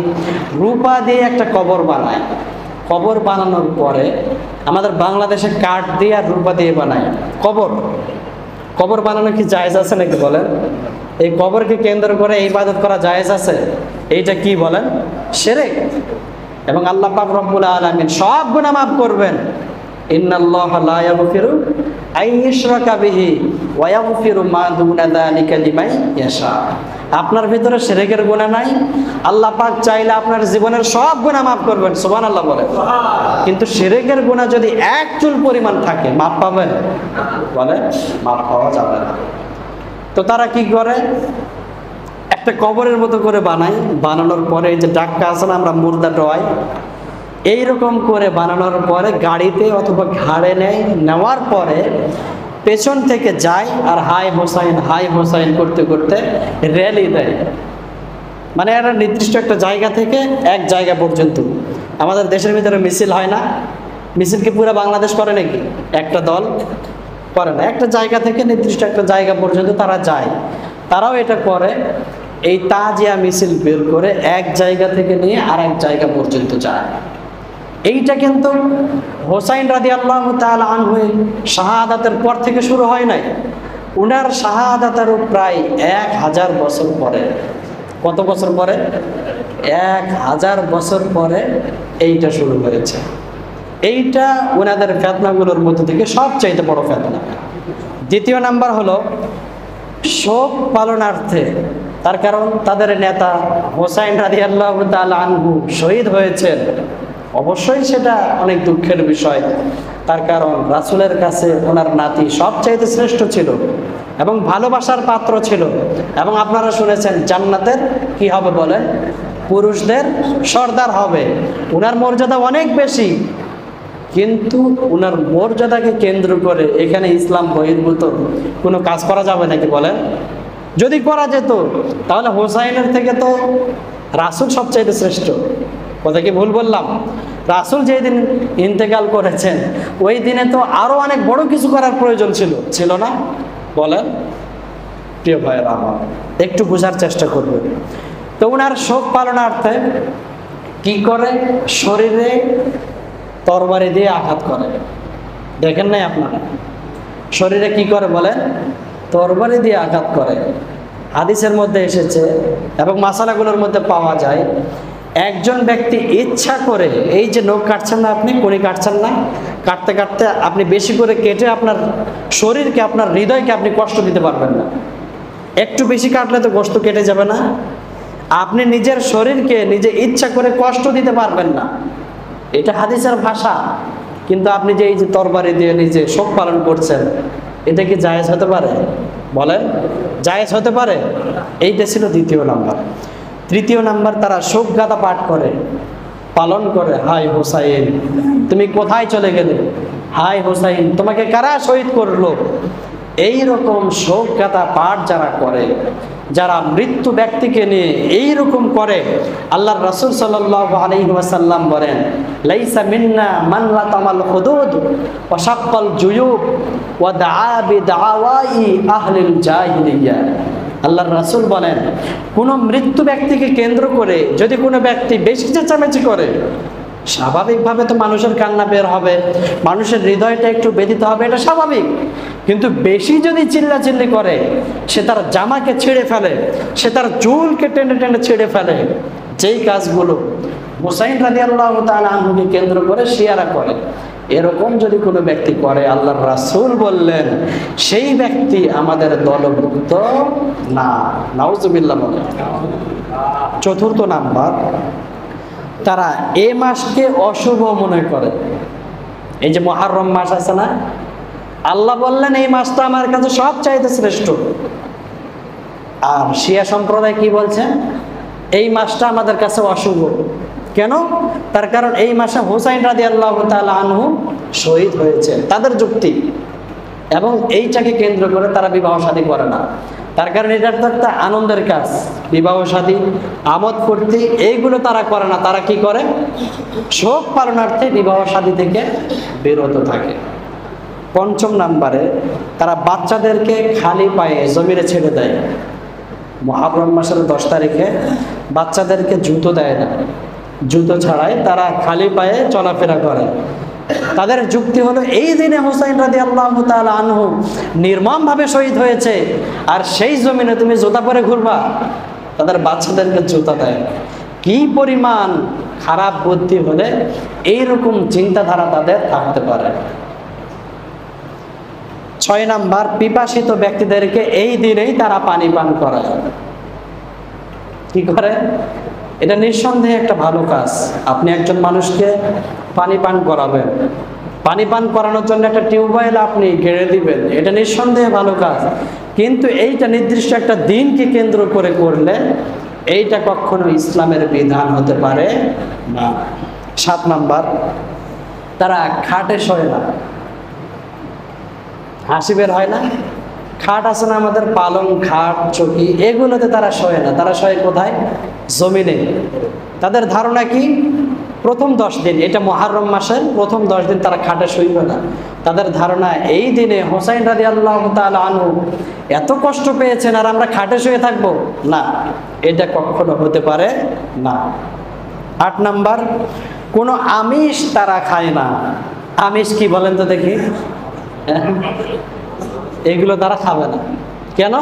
রূপা দিয়ে একটা কবর বানায়। কবর বানানোর পরে আমাদের বাংলাদেশে কাঠ দিয়ে আর রূপা দিয়ে বানায় কবর। কবর বানানো কি জায়েজ আছে নাকি বলেন? এই কবরকে কেন্দ্র করে ইবাদত করা জায়েজ আছে? এইটা কি বলেন? শিরক। এবং আল্লাহ পাক রব্বুল আলামিন সব গুনাহ মাফ করবেন। ইন্নাল্লাহা লা ইয়াগফিরু আইয়ুশরাকা বিহি ওয়া ইয়াগফিরু মা দুনা যালিকা লিমান ইয়াশা। আপনার ভিতরে শিরকের গুনাহ নাই, আল্লাহ পাক চাইলে আপনার জীবনের সব গুনাহ মাফ করবেন। সুবহানাল্লাহ বলেন। কিন্তু শিরকের গুনাহ যদি এক চুল পরিমাণ থাকে মাফ পাবেন? বলে মাফ পাওয়া যাবে না। তো তারা কি করে? একটা কবরের মতো করে বানাই, বানানোর পরে এই যে ডাক্কা আছে না, আমরা মুর্দা ডোয়াই, এইরকম করে বানানোর পরে গাড়িতে অথবা ঘাড়ে নেয়, নেওয়ার পরে পেছন থেকে যায় আর হাই হোসাইন করতে করতে র্যালি দেয়। মানে একটা নির্দিষ্ট একটা জায়গা থেকে এক জায়গা পর্যন্ত। আমাদের দেশের ভিতরে মিছিল হয় না? মিছিল কি পুরো বাংলাদেশ করে নাকি? একটা দল করে না, একটা জায়গা থেকে নির্দিষ্ট একটা জায়গা পর্যন্ত তারা যায়। তারাও এটা করে, এই তাজিয়া মিছিল বের করে এক জায়গা থেকে নিয়ে আর এক জায়গা পর্যন্ত যায়। এইটা কিন্তু হোসাইন রাদিয়াল্লাহু তাআলা আনহু শাহাদাতের পর থেকে শুরু হয় নাই, উনার শাহাদাতেরও প্রায় 1000 বছর পরে। কত বছর পরে? 1000 বছর পরে এইটা শুরু হয়েছে। এইটা ওনাদের ফিতনাগুলোর মধ্যে থেকে সবচাইতে বড় ফিতনা। দ্বিতীয় নাম্বার হলো শোক পালনার্থে, তার কারণ তাদের নেতা হোসাইন রাদিয়াল্লাহু তাআলা আনহু শহীদ হয়েছেন। অবশ্যই সেটা অনেক দুঃখের বিষয়, তার কারণ রাসূলের কাছে ওনার নাতি সবচাইতে শ্রেষ্ঠ ছিল এবং ভালোবাসার পাত্র ছিল। এবং আপনারা শুনেছেন জান্নাতের কি হবে বলেন? পুরুষদের সর্দার হবে। ওনার মর্যাদা অনেক বেশি, কিন্তু ওনার মর্যাদাকে কেন্দ্র করে এখানে ইসলাম বহির্ভূত কোনো কাজ করা যাবে নাকি বলেন? যদি করা যেত তাহলে হোসাইনের থেকে তো রাসূল সবচাইতে শ্রেষ্ঠ। কথা কি ভুল বললাম? রাসূল যেই দিন ইন্তেকাল করেছেন ওই দিনে তো আরো অনেক বড় কিছু করার প্রয়োজন ছিল না বলেন? প্রিয় ভাইয়েরা আমার, একটু বোঝার চেষ্টা করবেন। তো ওনার শোক পালনার্থে কি করে? শরীরে তরবারি দিয়ে আঘাত করে। দেখেন নাই আপনারা? শরীরে কি করে বলেন? তরবারি দিয়ে আঘাত করে। হাদিসের মধ্যে এসেছে এবং মাসালাগুলোর মধ্যে পাওয়া যায়, একজন ব্যক্তি ইচ্ছা করে, এই যে নখ কাটছেন না আপনি, কোনি কাটছেন না, কাটতে কাটতে আপনি বেশি করে কেটে আপনার শরীরকে, আপনার হৃদয়কে আপনি কষ্ট দিতে পারবেন না। একটু বেশি কাটলে তো গোশত কেটে যাবে না? আপনি নিজের শরীরকে নিজে ইচ্ছা করে কষ্ট দিতে পারবেন না, এটা হাদিসের ভাষা। কিন্তু আপনি যে এই যে তরবারি দিয়ে নিজে শোক পালন করছেন, এটা কি জায়েজ হতে পারে বলেন? জায়েজ হতে পারে? এইটা ছিল দ্বিতীয় নাম্বার। তৃতীয় নাম্বার, তারা শোক গাথা পাঠ করে, পালন করে, হায় হোসাইন তুমি কোথায় চলে গেলে, হায় হোসাইন তোমাকে কারা শহীদ করলো। এই রকম শোক গাথা পাঠ যারা করে, যারা মৃত্যু ব্যক্তিকে নিয়ে এই রকম করে, আল্লাহর রাসূল সাল্লাল্লাহু আলাইহি ওয়াসাল্লাম বলেন, লাইসা মিন্না মান লাতামাল হুদুদ ওয়া শাক্কাল জুয়ুব ওয়া দাআ বিদাওয়াই আহলিল জাহিলিয়া। আল্লাহর রাসূল বলেন, কোন মৃত্যু ব্যক্তিকে কেন্দ্র করে যদি কোনো ব্যক্তি বেশি চেঁচামেচি করে, স্বাভাবিকভাবে তো মানুষের কান্না বের হবে, মানুষের হৃদয়টা একটু ব্যথিত হবে, এটা স্বাভাবিক। কিন্তু বেশি যদি চিল্লাচিল্লি করে, সে তার জামাকে ছিঁড়ে ফেলে, সে তার চুলকে টেনে টেনে ছিঁড়ে ফেলে, যেই কাজগুলো হুসাইন রাদিয়াল্লাহু তাআলা আনহুকে কেন্দ্র করে শিয়ারা করে, এরকম যদি কোনো ব্যক্তি করে, আল্লাহর রাসূল বললেন সেই ব্যক্তি আমাদের দলভুক্ত না। নাউজুবিল্লাহ বলেন। চতুর্থ নাম্বার, তারা এ মাসকে অশুভ মনে করে। এই যে মুহররম মাস আছে না, আল্লাহ বললেন এই মাসটা আমার কাছে সবচাইতে শ্রেষ্ঠ। আর শিয়া সম্প্রদায় কি বলছে, এই মাসটা আমাদের কাছে অশুভ। কেন? তার কারণ এই মাসে হুসাইন রাদিয়াল্লাহু তাআলা আনহু শহীদ হয়েছে, তাদের যুক্তি। এবং এইটাকে কেন্দ্র করে তারা বিবাহ শাদী করে না। তার কারণ এটা তো একটা আনন্দের কাজ, বিবাহ শাদী, আমোদ ফুর্তি এইগুলো তারা করে না। তারা কি করে? শোক পালনার্থে বিবাহ শাদী থেকে বিরত থাকে। পঞ্চম নাম্বারে, তারা বাচ্চাদেরকে খালি পায়ে জমিনে ছেড়ে দেয়। মুহররম মাসের 10 তারিখে বাচ্চাদেরকে জুতো দেয় না, জুতো ছাড়াই তারা খালি পায়ে চলাফেরা করে। তাদের যুক্তি হলো, এই দিনে হুসাইন রাদিয়াল্লাহু তাআলা আনহু নির্মমভাবে শহীদ হয়েছে, আর সেই জমিনে তুমি জুতা পরে ঘুরবা। তাদের বাচ্চাদেরকে জুতা দেয়। কি পরিমাণ খারাপ বুদ্ধি হলে এইরকম চিন্তাধারা তাদের থাকতে পারে। 6 নাম্বার, পিপাসিত ব্যক্তিদেরকে এই দিনেই তারা পানি পান করায়। কি করে? এটা নিঃসন্দেহে একটা ভালো কাজ। আপনি একজন মানুষকে পানি পান করাবেন, পানি পান করানোর জন্য একটা টিউবওয়েল আপনি গেড়ে দিবেন, এটা নিঃসন্দেহে ভালো কাজ। কিন্তু এইটা নির্দিষ্ট একটা দিনকে কেন্দ্র করে করলে এইটা কখনো ইসলামের বিধান হতে পারে না। 7 নাম্বার, তারা খাটে শোয় না। হাসি বের হয় না? খাট আছে না আমাদের, পালং খাট, চৌকি, এগুলোতে তারা শোয় না। তারা শোয় কোথায়? জমিনে। তাদের ধারণা কি? প্রথম 10 দিন, এটা মুহররম মাসের প্রথম 10 দিন তারা খাটে শুইবে না। তাদের ধারণা এই দিনে হুসাইন রাদিয়াল্লাহু তাআলা আনহু এত কষ্ট পেয়েছেন আর আমরা খাটে শুয়ে থাকবো না, এটা কখনো হতে পারে না। 8 নাম্বার, কোনো আমিষ তারা খায় না। আমিষ কি বলেন তো দেখি? এগুলো তারা খাবে না। কেন?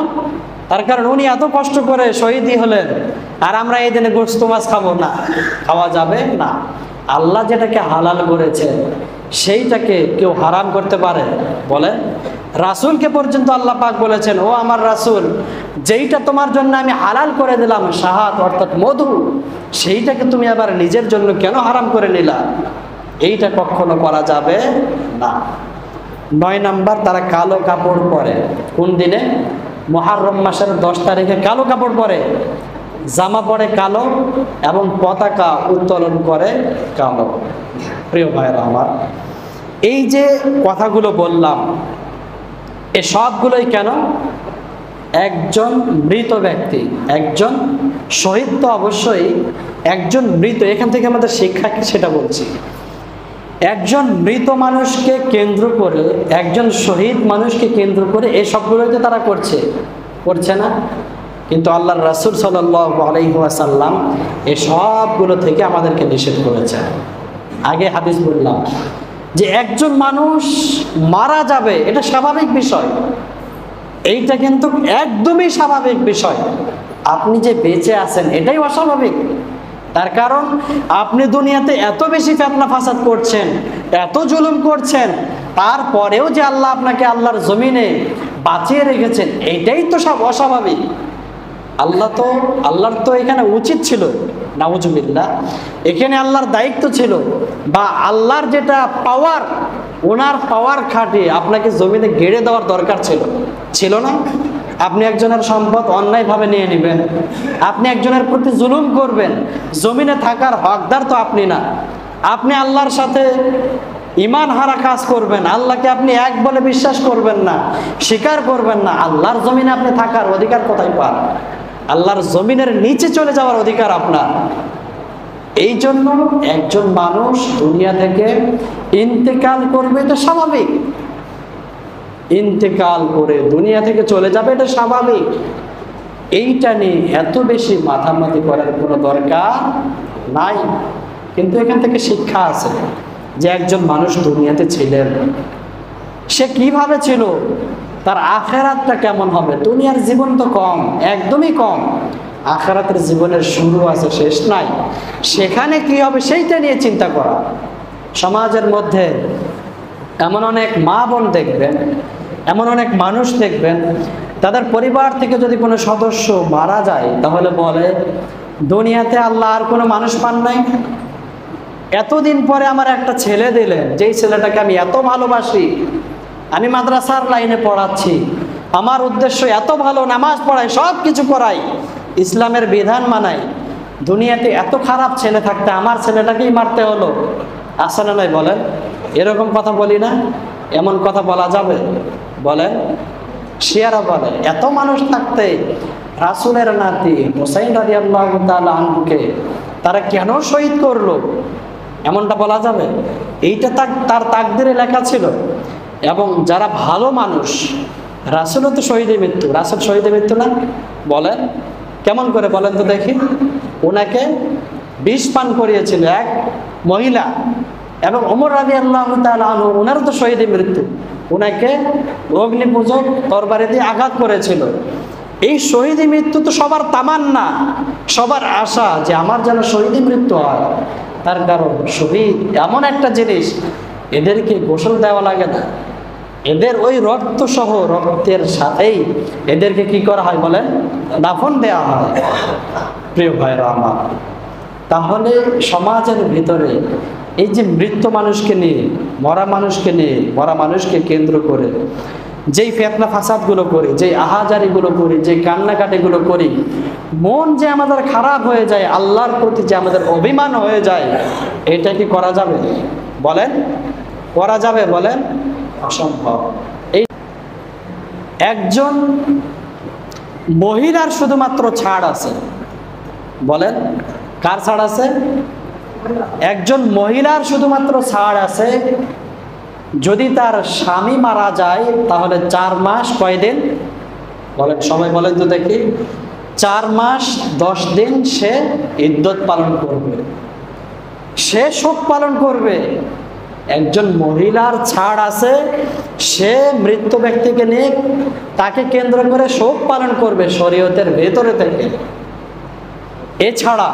তার কারণ উনি এত কষ্ট করে শহীদই হলেন, আর আমরা এই দিনে গোশত মাছ খাবো না, খাওয়া যাবে না। আল্লাহ যেটাকে হালাল করেছে সেইটাকে কেউ হারাম করতে পারে? বলেন। রাসূলকে পর্যন্ত আল্লাহ পাক বলেছেন, ও আমার রাসূল, যেইটা তোমার জন্য আমি হালাল করে দিলাম, শাহাদ অর্থাৎ মধু, সেইটাকে তুমি আবার নিজের জন্য কেন হারাম করে নিলা? এইটা কখনো করা যাবে না। 9 নাম্বার, তারা কালো কাপড় পরে। কোন দিনে? মুহররম মাসের 10 তারিখে কালো কাপড় পরে, জামা পরে কালো এবং পতাকা উত্তোলন করে কালো। প্রিয় ভাইরা আমার, এই যে কথাগুলো বললাম, এ সবগুলোই কেন? একজন মৃত ব্যক্তি, একজন শহীদ তো অবশ্যই, একজন মৃত, এখান থেকে আমাদের শিক্ষা কি সেটা বলছি। একজন মৃত মানুষকে কেন্দ্র করে, একজন শহীদ মানুষকে কেন্দ্র করে এই সবগুলোই তো তারা করছে না? কিন্তু আল্লাহর রাসূল সাল্লাল্লাহু আলাইহি ওয়াসাল্লাম এই সবগুলো থেকে আমাদেরকে নিষেধ করেছেন। আগে হাদিস বললাম যে একজন মানুষ মারা যাবে, এটা স্বাভাবিক বিষয়, এইটা কিন্তু একদমই স্বাভাবিক বিষয়। আপনি যে বেঁচে আছেন এটাই অস্বাভাবিক। তার কারণ আপনি দুনিয়াতে এত বেশি ফিতনা ফাসাদ করছেন, এত জুলুম করছেন, তারপরেও যে আল্লাহ আপনাকে আল্লাহর জমিনে বাঁচিয়ে রেখেছেন, এইটাই তো সব অস্বাভাবিক। আল্লাহর তো এখানে উচিত ছিল, নাউজুবিল্লাহ, এখানে আল্লাহর দায়িত্ব ছিল, বা আল্লাহর যেটা পাওয়ার, ওনার পাওয়ার খাটিয়ে আপনাকে জমিনে গেড়ে দেওয়ার দরকার ছিল না? আপনি একজনের সম্পদ অন্যায়ভাবে নিয়ে নেবেন, আপনি একজনের প্রতি জুলুম করবেন, জমিনে থাকার হকদার তো আপনি না। আপনি আল্লাহর সাথে ঈমান হারা কাজ করবেন, আল্লাহকে আপনি এক বলে বিশ্বাস করবেন না, স্বীকার করবেন না, আল্লাহর জমিনে আপনি থাকার অধিকার কোথায় পান? আল্লাহর জমিনের নিচে চলে যাওয়ার অধিকার আপনার। এই জন্য একজন মানুষ দুনিয়া থেকে ইন্তেকাল করবে, এটা স্বাভাবিক। ইন্তেকাল করে দুনিয়া থেকে চলে যাবে, এটা স্বাভাবিক। এইটা নিয়ে এত বেশি মাথামাতি করার কোনো দরকার নাই। কিন্তু এখান থেকে শিক্ষা আছে যে একজন মানুষ দুনিয়াতে ছিলেন, সে কিভাবে ছিল, তার আখেরাতটা কেমন হবে। দুনিয়ার জীবন তো কম, একদমই কম। আখেরাতের জীবনের শুরু আছে, শেষ নাই। সেখানে কি হবে সেইটা নিয়ে চিন্তা করা। সমাজের মধ্যে এমন অনেক মা বোন দেখবেন, এমন অনেক মানুষ দেখবেন, তাদের পরিবার থেকে যদি কোনো সদস্য মারা যায় তাহলে বলে দুনিয়াতে আল্লাহ আর কোনো মানুষ পান নাই। এতদিন পরে আমার একটা ছেলে দিলেন, যেই ছেলেটাকে আমি এত ভালোবাসি, আমি মাদ্রাসার লাইনে পড়াচ্ছি, আমার উদ্দেশ্য এত ভালো, নামাজ পড়াই, সব কিছু করাই, ইসলামের বিধান মানাই, দুনিয়াতে এত খারাপ ছেলে থাকতে আমার ছেলেটাকেই মারতে হলো। আসে না নাই বলেন? এরকম কথা বলি না? এমন কথা বলা যাবে? বলেন। শিয়ারা বলে এত মানুষ থাকতে রাসূলের নাতি হুসাইন রাদিয়াল্লাহু তাআলা আনহুকে তারা কেন শহীদ করলো, এমনটা বলা যাবে? এইটা তার তাকদিরে লেখা ছিল। এবং যারা ভালো মানুষ, রাসূলও তো শহীদে মৃত্যু, রাসূল শহীদে মৃত্যু না? বলেন কেমন করে বলেন তো দেখি। ওনাকে বিষ পান করিয়েছিল এক মহিলা, এবং ওমর রাদিয়াল্লাহু তাআলা আনহু ওনারও তো শহীদে মৃত্যু, ওনাকে অগ্নিপূজক তরবারি দিয়ে আঘাত করেছিল। এই শহীদে মৃত্যু তো সবার তামান্না, সবার আশা যে আমার যেন শহীদে মৃত্যু হয়। তার কারণ শহীদ এমন একটা জিনিস, এদেরকে গোসল দেওয়া লাগে না, এদের ওই রক্ত সহ রক্তের সাথেই এদেরকে কি করা হয় বলেন? দাফন দেওয়া হয়। প্রিয় ভাইরা আমার, তাহলে সমাজের ভিতরে এই যে মৃত মানুষকে নিয়ে, মরা মানুষকে নিয়ে, মরা মানুষকে কেন্দ্র করে যেই ফিতনা ফাসাদগুলো করি, যেই আহাজারিগুলো করি, যেই কান্নাকাটিগুলো করি, মন যে আমাদের খারাপ হয়ে যায়, আল্লাহর প্রতি যে আমাদের অভিমান হয়ে যায়, এটা কি করা যাবে বলেন? করা যাবে বলেন? অসম্ভব। এই একজন মহিলার শুধুমাত্র ছাড় আছে, বলেন কার ছাড় আছে? একজন মহিলার শুধুমাত্র ছাড় আছে, যদি তার স্বামী মারা যায় তাহলে 4 মাস কয়দিন বলেন? সবাই বলেন তো দেখি। 4 মাস 10 দিন সে ইদ্যত পালন করবে, সে শোক পালন করবে। একজন মহিলার ছাড় আছে, সে মৃত ব্যক্তিকে নিয়ে তাকে কেন্দ্র করে শোক পালন করবে শরীয়তের ভেতরে থেকে। এছাড়া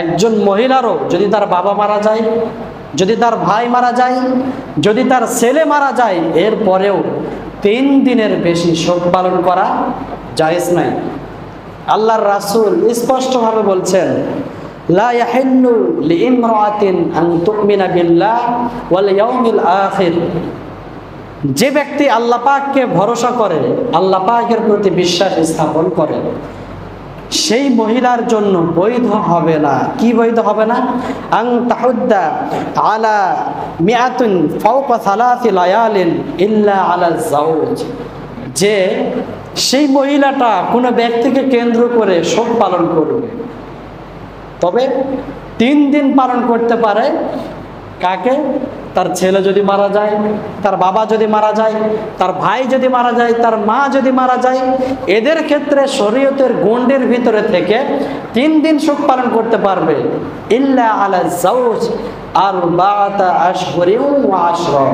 একজন মহিলারও যদি তার বাবা মারা যায়, যদি তার ভাই মারা যায়, যদি তার ছেলে মারা যায়, এরপরেও 3 দিনের বেশি শোক পালন করা জায়েজ নাই। আল্লাহর রাসূল স্পষ্টভাবে বলছেন, লা ইয়াহিল্লু লিইমরাতিন আন তুমিনা বিল্লাহ ওয়াল ইয়াউমিল আখির। যে ব্যক্তি আল্লাহ পাককে ভরসা করে, আল্লাহ পাকের প্রতি বিশ্বাস স্থাপন করে, সেই মহিলার জন্য বৈধ হবে না। কি বৈধ হবে না? আন তাহুদ্দা আলা মিআতুন ফাওকা 3 লায়ালিন ইল্লা আলা যাওজ। যে সেই মহিলাটা কোনো ব্যক্তিকে কেন্দ্র করে শোক পালন করবে, তবে 3 দিন পালন করতে পারে। কাকে? তার ছেলে যদি মারা যায়, তার বাবা যদি মারা যায়, তার ভাই যদি মারা যায়, তার মা যদি মারা যায়, এদের ক্ষেত্রে শরীয়তের গণ্ডের ভিতরে থেকে 3 দিন শোক পালন করতে পারবে। ইল্লা আলা যাওজ আরবাআতা আশহুরিন ওয়া আশরা।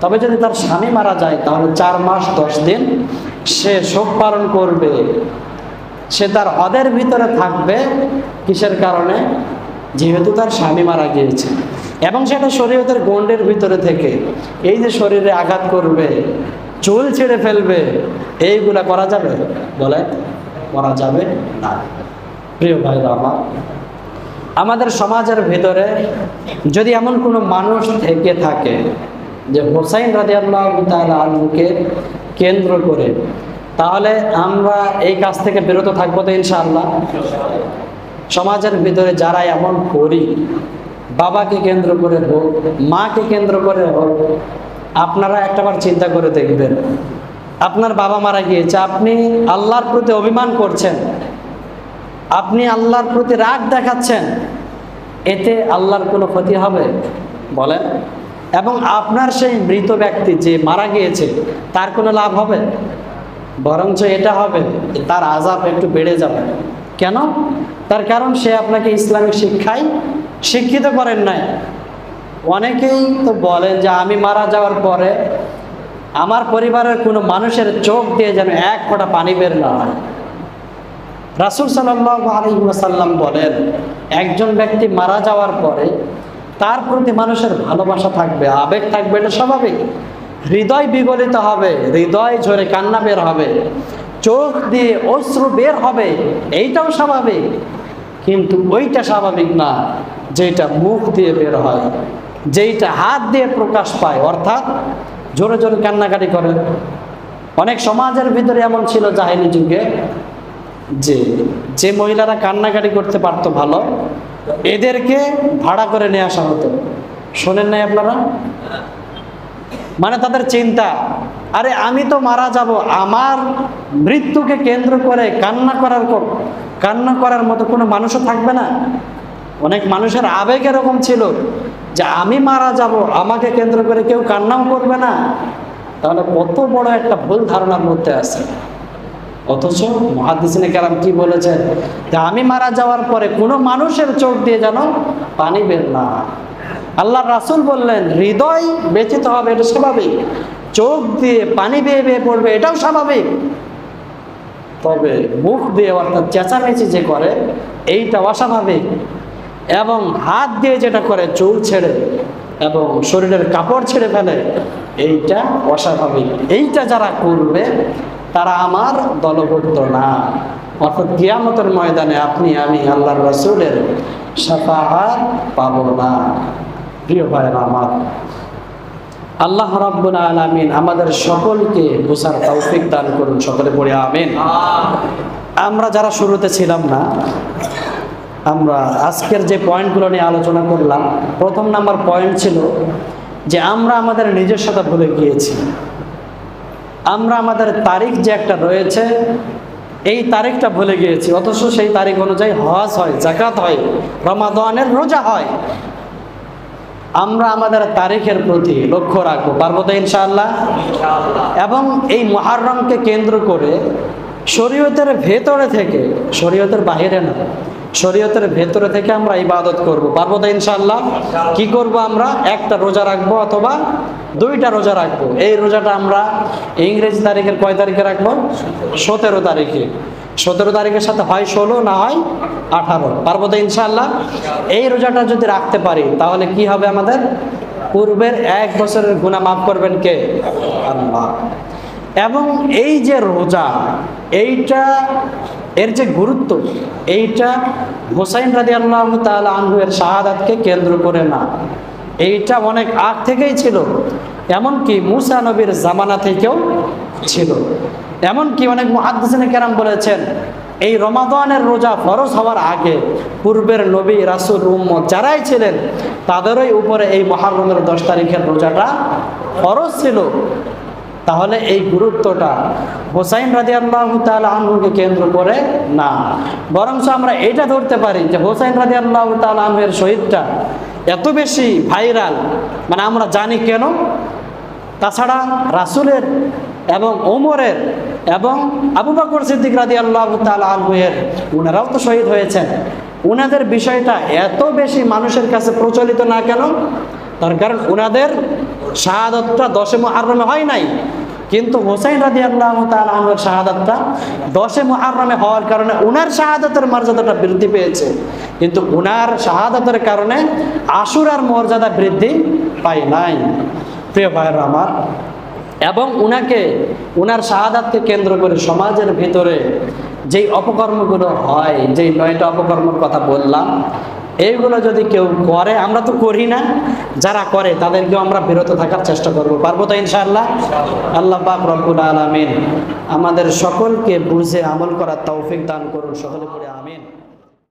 তবে যদি তার স্বামী মারা যায় তাহলে 4 মাস 10 দিন সে শোক পালন করবে। সে তার হদের ভিতরে থাকবে। কিসের কারণে? যেহেতু তার স্বামী মারা গিয়েছে, এবং সেটা শরীয়তের গণ্ডের ভিতরে থেকে। এই যে শরীরে আঘাত করবে, চুল ছেড়ে ফেলবে, এইগুলা করা যাবে বলে? করা যাবে না। প্রিয় ভাইরা আমার, আমাদের সমাজের ভিতরে যদি এমন কোনো মানুষ থেকে থাকে যে হুসাইন রাদিয়াল্লাহু তাআলা আনহুকে কেন্দ্র করে তাহলে আমরা এই কাজ থেকে বিরত থাকবো তো ইনশাআল্লাহ। সমাজের ভিতরে যারা এমন করি, বাবাকে কেন্দ্র করে হোক, মাকে কেন্দ্র করে হোক, আপনারা একটাবার চিন্তা করে দেখবেন, আপনার বাবা মারা গিয়েছে, আপনি আল্লাহর প্রতি অভিমান করছেন, আপনি আল্লাহর প্রতি রাগ দেখাচ্ছেন, এতে আল্লাহর কোনো ক্ষতি হবে বলেন? এবং আপনার সেই মৃত ব্যক্তি যে মারা গিয়েছে তার কোনো লাভ হবে? বরঞ্চ এটা হবে তার আযাব একটু বেড়ে যাবে। কেন? তার কারণ সে আপনাকে ইসলামিক শিক্ষায় শিক্ষিত করেন নাই। অনেকেই তো বলেন যে আমি মারা যাওয়ার পরে আমার পরিবারের কোনো মানুষের চোখ দিয়ে যেন এক ফোঁটা পানি বের না হয়। রাসূল সাল্লাল্লাহু আলাইহি ওয়াসাল্লাম বলেন, একজন ব্যক্তি মারা যাওয়ার পরে তার প্রতি মানুষের ভালোবাসা থাকবে, আবেগ থাকবে, এটা স্বাভাবিক। হৃদয় বিগলিত হবে, হৃদয় ঝরে কান্না বের হবে, চোখ দিয়ে অশ্রু বের হবে, এইটাও স্বাভাবিক। কিন্তু ওইটা স্বাভাবিক না যেটা মুখ দিয়ে বের হয়, যেইটা হাত দিয়ে প্রকাশ পায়, অর্থাৎ জোরে জোরে কান্নাকাটি করে। অনেক সমাজের ভিতরে এমন ছিল জাহেলি যুগে যে মহিলারা কান্নাকাটি করতে পারতো ভালো, এদেরকে ভাড়া করে নিয়ে আসা হতো। শোনেন নাই আপনারা? মানে তাদের চিন্তা, আরে আমি তো মারা যাব, আমার মৃত্যুকে কেন্দ্র করে কান্না করার মতো কোনো মানুষও থাকবে না। অনেক মানুষের আবেগ এরকম ছিল যে আমি মারা যাব, আমাকে কেন্দ্র করে কেউ কান্নাও করবে না। তাহলে কত বড় একটা ভুল ধারণার মধ্যে আছে। অথচ মুহাদ্দিসিনে কেরাম কি বলেছেন, যে আমি মারা যাওয়ার পরে কোনো মানুষের চোখ দিয়ে যেন পানি বের না। আল্লাহর রাসূল বললেন, হৃদয় ব্যথিত হবে, এটা স্বাভাবিক, চোখ দিয়ে পানি বেয়ে বেয়ে পড়বে, এটাও স্বাভাবিক। তবে মুখ দিয়ে অর্থাৎ চেঁচামেচি যে করে এইটা অস্বাভাবিক, এবং হাত দিয়ে যেটা করে চুল ছেড়ে এবং শরীরের কাপড় ছেড়ে ফেলে, এইটা অস্বাভাবিক। এইটা যারা করবে তারা আমার দলবদ্ধ না। অর্থাৎ কিয়ামতের ময়দানে আপনি আমি আল্লাহর রাসূলের শাফাআত পাবো না। প্রিয় ভাইরা আমার, আল্লাহ রাব্বুল আলামিন আমাদের সকলকে বোঝার তৌফিক দান করুন, সকলে পড়ে আমিন। আমরা যারা শুরুতে ছিলাম না, আমরা আজকের যে পয়েন্টগুলো নিয়ে আলোচনা করলাম, প্রথম নাম্বার পয়েন্ট ছিল যে আমরা আমাদের নিজস্বতা ভুলে গিয়েছি। আমরা আমাদের তারিখ যে একটা রয়েছে, এই তারিখটা ভুলে গিয়েছি। অথচ সেই তারিখ অনুযায়ী হজ হয়, যাকাত হয়, রমাদানের রোজা হয়। আমরা আমাদের তারিখের প্রতি লক্ষ্য রাখবো, পারবো তো ইনশাআল্লাহ? এবং এই মুহররমকে কেন্দ্র করে শরীয়তের ভেতরে থেকে, শরীয়তের বাহিরে না, শরীয়তের ভেতরে থেকে আমরা ইবাদত করব, পারবো তো ইনশাআল্লাহ? কি করব আমরা? একটা রোজা রাখবো অথবা দুইটা রোজা রাখবো। এই রোজাটা আমরা ইংরেজি তারিখের কয় তারিখে রাখবো? 17 তারিখে। 17 তারিখের সাথে হয় 16, না হয় 18। পারবো তো ইনশাআল্লাহ? এই রোজাটা যদি রাখতে পারি তাহলে কি হবে? আমাদের পূর্বের 1 বছরের গুনাহ মাফ করবেন কে? আল্লাহ। এবং এই যে রোজা, এইটা এর যে গুরুত্ব, এইটা হুসাইন রাদিয়াল্লাহু তাআলা আনহু এর শাহাদাতকে কেন্দ্র করে না, এইটা অনেক আগ থেকেই ছিল। এমনকি মুসা নবীর জামানা থেকেও ছিল। এমনকি অনেক মুহাদ্দিসিনে কেরাম বলেছেন, এই রমাদানের রোজা ফরজ হওয়ার আগে পূর্বের নবী, রাসূল, উম্মত যারাই ছিলেন তাদেরই উপরে এই মুহররমের 10 তারিখের রোজাটা ফরজ ছিল। তাহলে এই গুরুত্বটা হুসাইন রাদিয়াল্লাহু তাআলা আনহুকে কেন্দ্র করে না, বরঞ্চ আমরা এটা ধরতে পারি যে হুসাইন রাদিয়াল্লাহু তাআলা আনহুর শহীদটা এত বেশি ভাইরাল, মানে আমরা জানি কেন? তাছাড়া রাসূলের এবং ওমরের এবং আবু বকর সিদ্দিক রাদিয়াল্লাহু তাআলা আনহুর, ওনারাও তো শহীদ হয়েছেন। ওনাদের বিষয়টা এত বেশি মানুষের কাছে প্রচলিত না কেন? তার কারণ ওনাদের শাহাদাতটা 10 মুহররমে হয় নাই, কিন্তু হুসাইন রাদিয়াল্লাহু তাআলা আনহুর শাহাদাতটা 10 মুহররমে হওয়ার কারণে ওনার শাহাদাতের মর্যাদাটা বৃদ্ধি পেয়েছে। কিন্তু ওনার শাহাদাতের কারণে আশুরার মর্যাদা বৃদ্ধি পায় নাই। প্রিয় ভাইরা আমার, এবং ওনার শাহাদাতকে কেন্দ্র করে সমাজের ভিতরে যেই অপকর্মগুলো হয়, যেই 9টা অপকর্মের কথা বললাম, এইগুলো যদি কেউ করে, আমরা তো করি না, যারা করে তাদেরকেও আমরা বিরত থাকার চেষ্টা করব। পারবো তো ইনশাআল্লাহ? আল্লাহ পাক রব্বুল আলামিন আমাদের সকলকে বুঝে আমল করার তৌফিক দান করুন। সকলে পড়ে